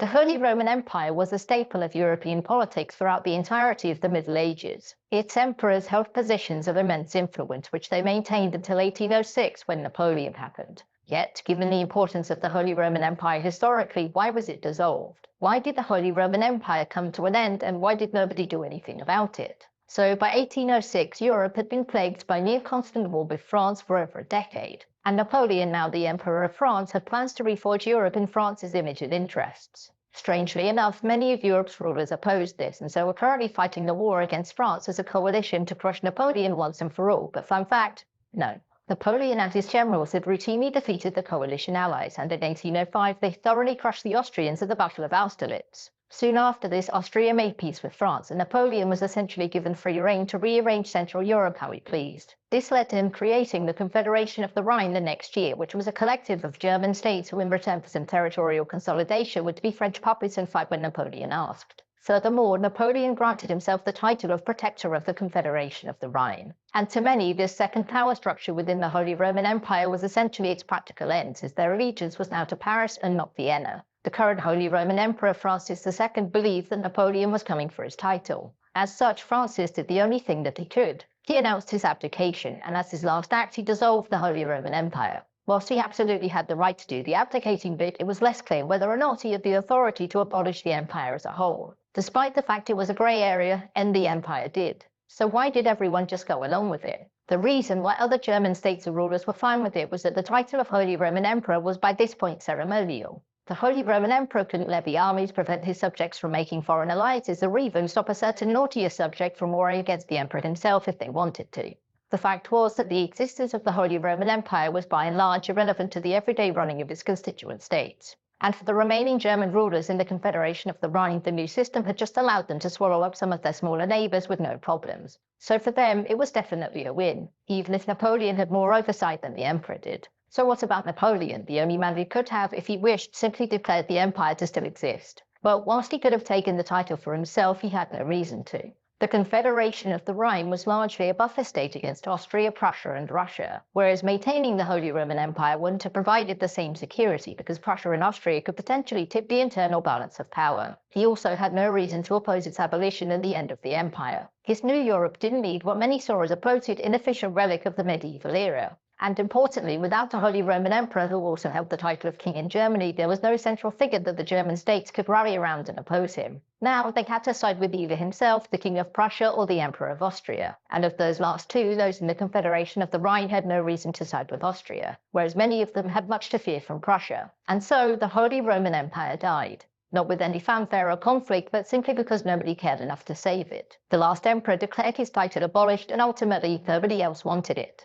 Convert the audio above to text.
The Holy Roman Empire was a staple of European politics throughout the entirety of the Middle Ages. Its emperors held positions of immense influence, which they maintained until 1806 when Napoleon happened. Yet, given the importance of the Holy Roman Empire historically, why was it dissolved? Why did the Holy Roman Empire come to an end, and why did nobody do anything about it? So, by 1806, Europe had been plagued by near-constant war with France for over a decade, and Napoleon, now the Emperor of France, had plans to reforge Europe in France's image and interests. Strangely enough, many of Europe's rulers opposed this, and so were currently fighting the war against France as a coalition to crush Napoleon once and for all. But fun fact, no. Napoleon and his generals had routinely defeated the coalition allies, and in 1805 they thoroughly crushed the Austrians at the Battle of Austerlitz. Soon after this, Austria made peace with France, and Napoleon was essentially given free rein to rearrange Central Europe how he pleased. This led to him creating the Confederation of the Rhine the next year, which was a collective of German states who, in return for some territorial consolidation, would be French puppets and fight when Napoleon asked. Furthermore, Napoleon granted himself the title of Protector of the Confederation of the Rhine. And to many, this second power structure within the Holy Roman Empire was essentially its practical end, since their allegiance was now to Paris and not Vienna. The current Holy Roman Emperor Francis II believed that Napoleon was coming for his title. As such, Francis did the only thing that he could. He announced his abdication, and as his last act, he dissolved the Holy Roman Empire. Whilst he absolutely had the right to do the abdicating bit, it was less clear whether or not he had the authority to abolish the empire as a whole. Despite the fact it was a grey area, and the empire did. So why did everyone just go along with it? The reason why other German states or rulers were fine with it was that the title of Holy Roman Emperor was by this point ceremonial. The Holy Roman Emperor couldn't levy armies, prevent his subjects from making foreign alliances, or even stop a certain naughtier subject from warring against the emperor himself if they wanted to. The fact was that the existence of the Holy Roman Empire was by and large irrelevant to the everyday running of its constituent states. And for the remaining German rulers in the Confederation of the Rhine, the new system had just allowed them to swallow up some of their smaller neighbours with no problems. So for them, it was definitely a win, even if Napoleon had more oversight than the emperor did. So what about Napoleon, the only man who could have, if he wished, simply declared the empire to still exist? Well, whilst he could have taken the title for himself, he had no reason to. The Confederation of the Rhine was largely a buffer state against Austria, Prussia, and Russia, whereas maintaining the Holy Roman Empire wouldn't have provided the same security because Prussia and Austria could potentially tip the internal balance of power. He also had no reason to oppose its abolition and the end of the empire. His new Europe didn't need what many saw as a bloated, inefficient relic of the medieval era. And importantly, without a Holy Roman Emperor who also held the title of king in Germany, there was no central figure that the German states could rally around and oppose him. Now, they had to side with either himself, the King of Prussia, or the Emperor of Austria. And of those last two, those in the Confederation of the Rhine had no reason to side with Austria, whereas many of them had much to fear from Prussia. And so, the Holy Roman Empire died. Not with any fanfare or conflict, but simply because nobody cared enough to save it. The last emperor declared his title abolished, and ultimately, nobody else wanted it.